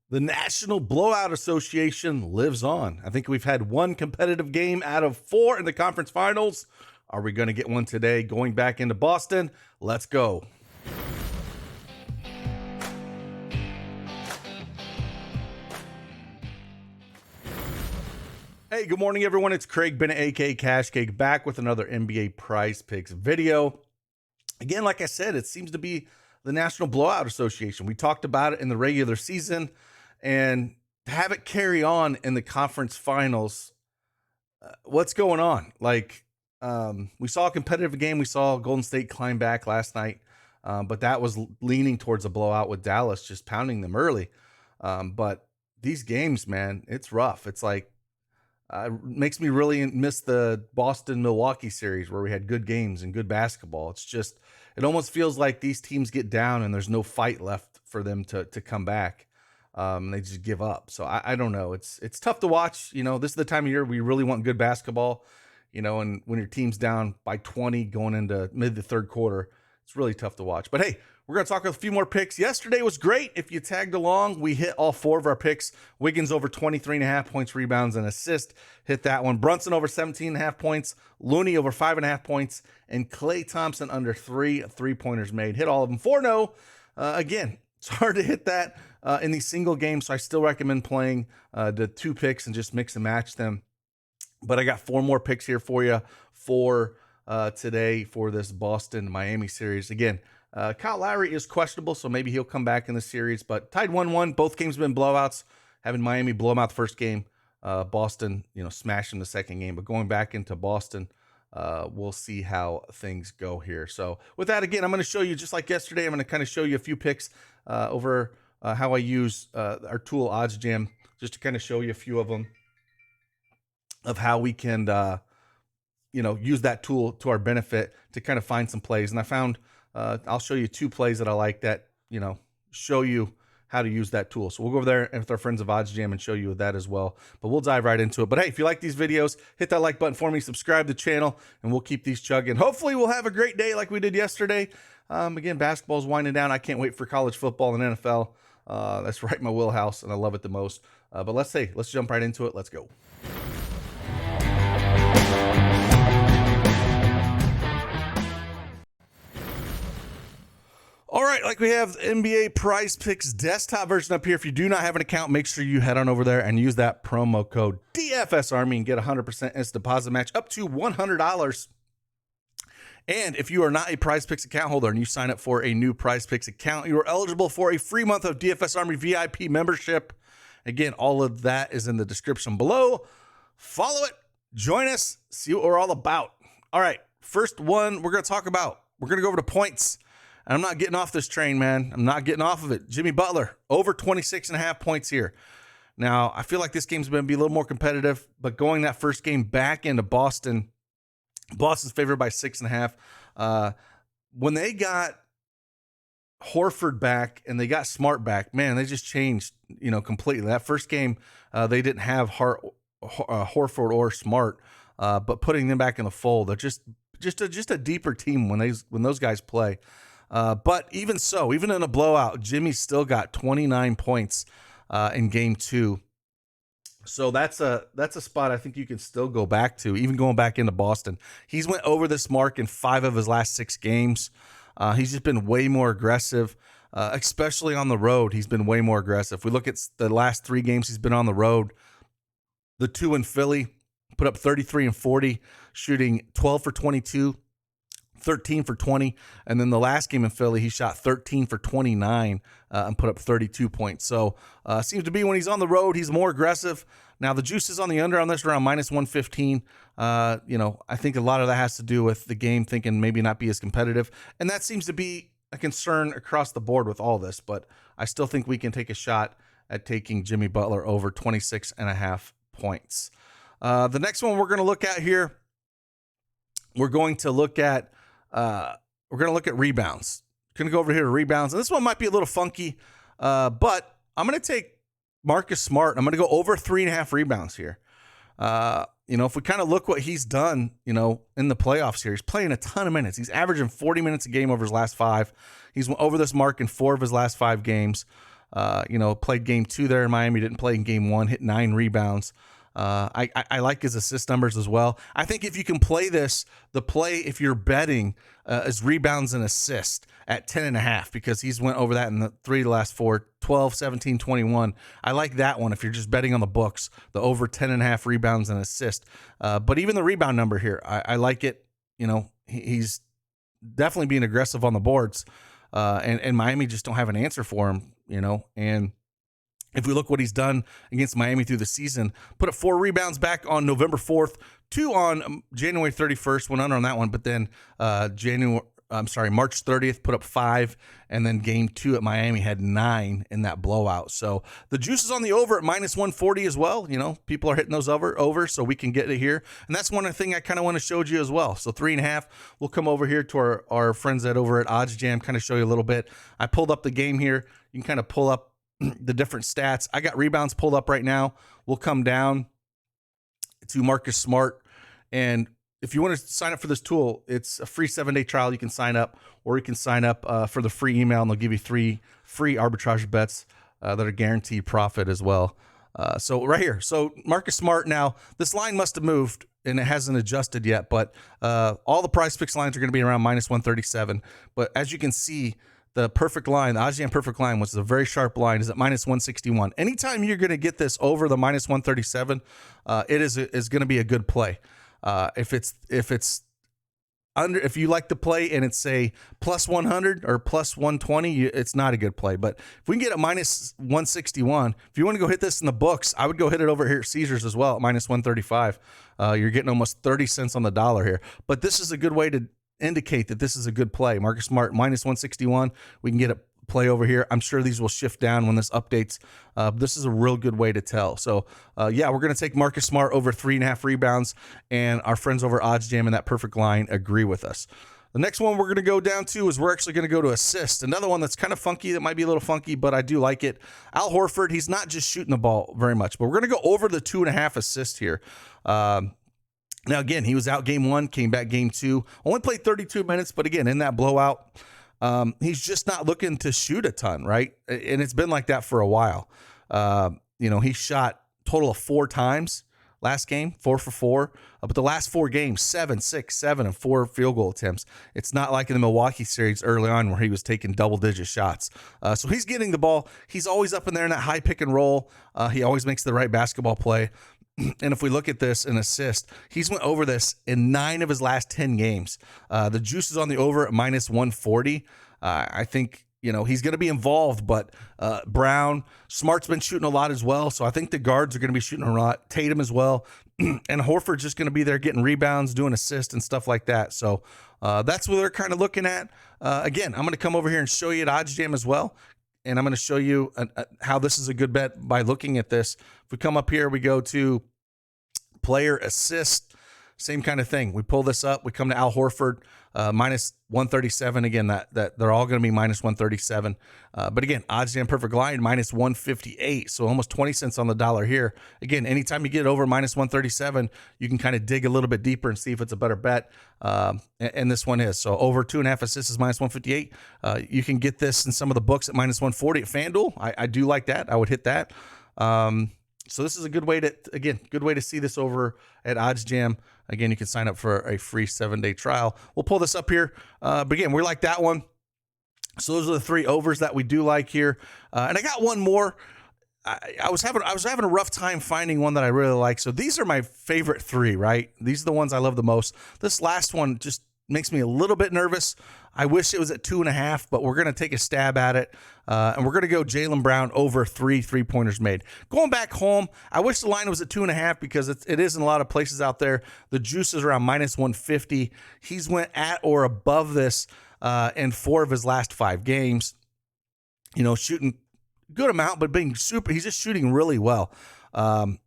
The National Blowout Association lives on. I think we've had one competitive game out of 4 in the conference finals. Are we going to get one today going back into Boston? Let's go. Hey, good morning, everyone. It's Craig Bennett, aka Cash Cake, back with another NBA Prize Picks video. Again, like I said, it seems to be the National Blowout Association. We talked about it in the regular season, and to have it carry on in the conference finals, what's going on? We saw a competitive game. We saw Golden State climb back last night, but that was leaning towards a blowout with Dallas just pounding them early. But these games, man, it's rough. It's like, makes me really miss the Boston-Milwaukee series where we had good games and good basketball. It's just, it almost feels like these teams get down and there's no fight left for them to come back. They just give up. So I don't know. It's tough to watch. You know, this is the time of year we really want good basketball, you know, and when your team's down by 20 going into mid to third quarter, it's really tough to watch. But hey, we're going to talk a few more picks. Yesterday was great. If you tagged along, we hit all 4 of our picks. Wiggins over 23.5 points, rebounds, and assists. Hit that one. Brunson over 17.5 points. Looney over 5.5 points. And Klay Thompson under 3 3-pointers made. Hit all of them. 4-0. Again, it's hard to hit that in these single games, so I still recommend playing the 2 picks and just mix and match them. But I got 4 more picks here for you for today for this Boston-Miami series. Again, Kyle Lowry is questionable, so maybe he'll come back in the series. But tied 1-1. Both games have been blowouts. Having Miami blow them out the first game. Boston, smash them the second game. But going back into Boston, we'll see how things go here. So with that, again, I'm going to show you, just like yesterday, I'm going to kind of show you a few picks over how I use our tool ODDSJAM, just to kind of show you a few of them of how we can, use that tool to our benefit to kind of find some plays. And I found, I'll show you 2 plays that I like that, show you how to use that tool. So we'll go over there with our friends of ODDSJAM and show you that as well. But we'll dive right into it. But hey, if you like these videos, hit that like button for me, subscribe to the channel, and we'll keep these chugging. Hopefully we'll have a great day like we did yesterday. Again, basketball's winding down. I can't wait for college football and NFL. That's right in my wheelhouse, and I love it the most. But let's jump right into it. Let's go. All right, like we have the NBA Prize Picks desktop version up here. If you do not have an account, make sure you head on over there and use that promo code DFSArmy and get 100% instant deposit match up to $100. And if you are not a Prize Picks account holder and you sign up for a new Prize Picks account, you are eligible for a free month of DFSArmy VIP membership. Again, all of that is in the description below. Follow it, join us, see what we're all about. All right, first one we're going to talk about. We're going to go over to points. And I'm not getting off this train, man. I'm not getting off of it. Jimmy Butler, over 26.5 points here. Now, I feel like this game's going to be a little more competitive, but going that first game back into Boston, Boston's favored by 6.5. When they got Horford back and they got Smart back, man, they just changed, completely. That first game, they didn't have Horford or Smart, but putting them back in the fold, they're just a deeper team when those guys play. But even so, even in a blowout, Jimmy still got 29 points in game 2. So that's a spot I think you can still go back to, even going back into Boston. He's went over this mark in 5 of his last 6 games. He's just been way more aggressive, especially on the road. He's been way more aggressive. If we look at the last 3 games he's been on the road, the 2 in Philly, put up 33 and 40, shooting 12 for 22. 13 for 20, and then the last game in Philly, he shot 13 for 29 and put up 32 points. So seems to be when he's on the road, he's more aggressive. Now the juice is on the under on this around minus 115. I think a lot of that has to do with the game thinking maybe not be as competitive, and that seems to be a concern across the board with all this. But I still think we can take a shot at taking Jimmy Butler over 26.5 points. The next one we're going to look at here, we're going to look at rebounds. Going to go over here to rebounds. And this one might be a little funky, but I'm going to take Marcus Smart. I'm going to go over 3.5 rebounds here. If we kind of look what he's done, in the playoffs here, he's playing a ton of minutes. He's averaging 40 minutes a game over his last 5. He's over this mark in 4 of his last 5 games. Played game 2 there in Miami, didn't play in game 1, hit 9 rebounds. I like his assist numbers as well. I think if you can play this, the play if you're betting is rebounds and assist at 10.5, because he's went over that in the 3 of the last 4, 12, 17, 21. I like that one if you're just betting on the books, the over 10.5 rebounds and assist. But even the rebound number here, I like it. He's definitely being aggressive on the boards, and Miami just don't have an answer for him, and if we look what he's done against Miami through the season, put up 4 rebounds back on November 4th, 2 on January 31st, went under on that one, but then March 30th, put up 5, and then game 2 at Miami had 9 in that blowout. So the juice is on the over at -140 as well. People are hitting those over, so we can get it here. And that's one thing I kind of want to show you as well. So 3.5, we'll come over here to our friends over at ODDSJAM, kind of show you a little bit. I pulled up the game here. You can kind of pull up the different stats. I got rebounds pulled up right now. We'll come down to Marcus Smart, and if you want to sign up for this tool, it's a free 7-day trial. You can sign up, or you can sign up for the free email, and they'll give you 3 free arbitrage bets that are guaranteed profit as well. So right here, so Marcus Smart. Now this line must have moved and it hasn't adjusted yet, but all the Prizepicks lines are going to be around -137. But as you can see, the perfect line, the ODDSJAM perfect line, which is a very sharp line, is at -161. Anytime you're going to get this over the -137, it is going to be a good play. If you like to play and it's say +100 or +120, it's not a good play. But if we can get it -161, if you want to go hit this in the books, I would go hit it over here at Caesars as well at -135. You're getting almost 30 cents on the dollar here. But this is a good way to indicate that this is a good play. Marcus Smart -161. We can get a play over here. I'm sure these will shift down when this updates. This is a real good way to tell. So yeah, we're going to take Marcus Smart over 3.5 rebounds, and our friends over ODDSJAM in that perfect line agree with us. The next one we're going to go down to is we're actually going to go to assist. Another one that's kind of funky, that might be a little funky, but I do like it. Al Horford, he's not just shooting the ball very much, but we're going to go over the 2.5 assists here. Now, again, he was out game 1, came back game 2, only played 32 minutes, but again, in that blowout, he's just not looking to shoot a ton, right? And it's been like that for a while. He shot total of 4 times last game, 4 for 4, but the last 4 games, 7, 6, 7, and 4 field goal attempts. It's not like in the Milwaukee series early on where he was taking double-digit shots. So he's getting the ball. He's always up in there in that high pick and roll. He always makes the right basketball play. And if we look at this in assist, he's went over this in 9 of his last 10 games. The juice is on the over at -140. I think, he's going to be involved, but Brown, Smart's been shooting a lot as well. So I think the guards are going to be shooting a lot. Tatum as well. And Horford's just going to be there getting rebounds, doing assists and stuff like that. So that's what they're kind of looking at. Again, I'm going to come over here and show you at ODDSJAM as well. And I'm going to show you how this is a good bet by looking at this. If we come up here, we go to player assist, same kind of thing. We pull this up. We come to Al Horford, -137. Again, that they're all going to be -137. But again, ODDSJAM perfect line, -158. So almost 20 cents on the dollar here. Again, anytime you get it over -137, you can kind of dig a little bit deeper and see if it's a better bet. And this one is. So over 2.5 assists is -158. You can get this in some of the books at -140 at FanDuel. I do like that. I would hit that. So this is a good way to see this over at ODDSJAM. Again, you can sign up for a free 7-day trial. We'll pull this up here. But again, we like that one. So those are the 3 overs that we do like here. And I got one more. I was having a rough time finding one that I really like. So these are my favorite 3, right? These are the ones I love the most. This last one just makes me a little bit nervous. I wish it was at 2.5, but we're going to take a stab at it. And we're going to go Jaylen Brown over 3 3-pointers made. Going back home, I wish the line was at 2.5 because it is in a lot of places out there. The juice is around -150. He's went at or above this in 4 of his last 5 games. Shooting good amount, but he's just shooting really well.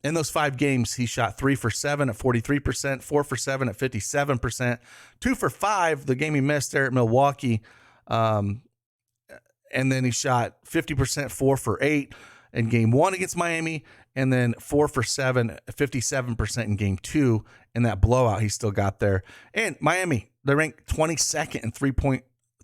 In those 5 games, he shot 3 for 7 at 43%, 4 for 7 at 57%, 2 for 5, the game he missed there at Milwaukee. And then he shot 50%, 4 for 8 in game 1 against Miami, and then 4 for 7, 57% in game 2 in that blowout he still got there. And Miami, they ranked 22nd in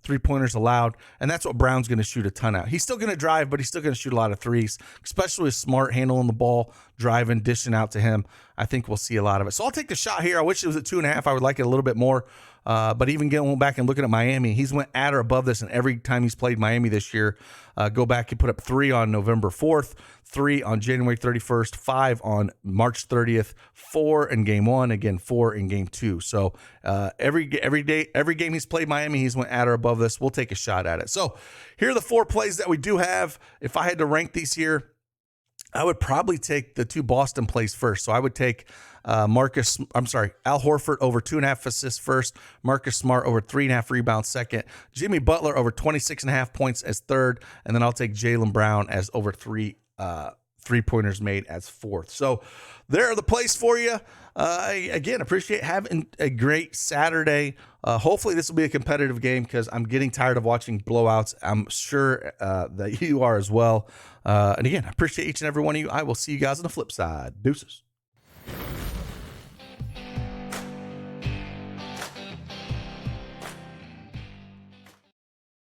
3-pointers allowed, and that's what Brown's going to shoot a ton out. He's still going to drive, but he's still going to shoot a lot of threes, especially with Smart handling the ball, driving, dishing out to him. I think we'll see a lot of it. So I'll take the shot here. I wish it was at 2.5. I would like it a little bit more. But even going back and looking at Miami, he's went at or above this, and every time he's played Miami this year, go back, he put up 3 on November 4th, 3 on January 31st, 5 on March 30th, 4 in game 1, again 4 in game 2. So every game he's played Miami, he's went at or above this. We'll take a shot at it. So here are the 4 plays that we do have. If I had to rank these here, I would probably take the 2 Boston plays first. So I would take Al Horford over 2.5 assists first, Marcus Smart over 3.5 rebounds second, Jimmy Butler over 26.5 points as third, and then I'll take Jaylen Brown as over 3 3-pointers made as fourth. So there are the plays for you. Again, appreciate having a great Saturday. Hopefully this will be a competitive game because I'm getting tired of watching blowouts. I'm sure that you are as well. And again, I appreciate each and every one of you. I will see you guys on the flip side. Deuces.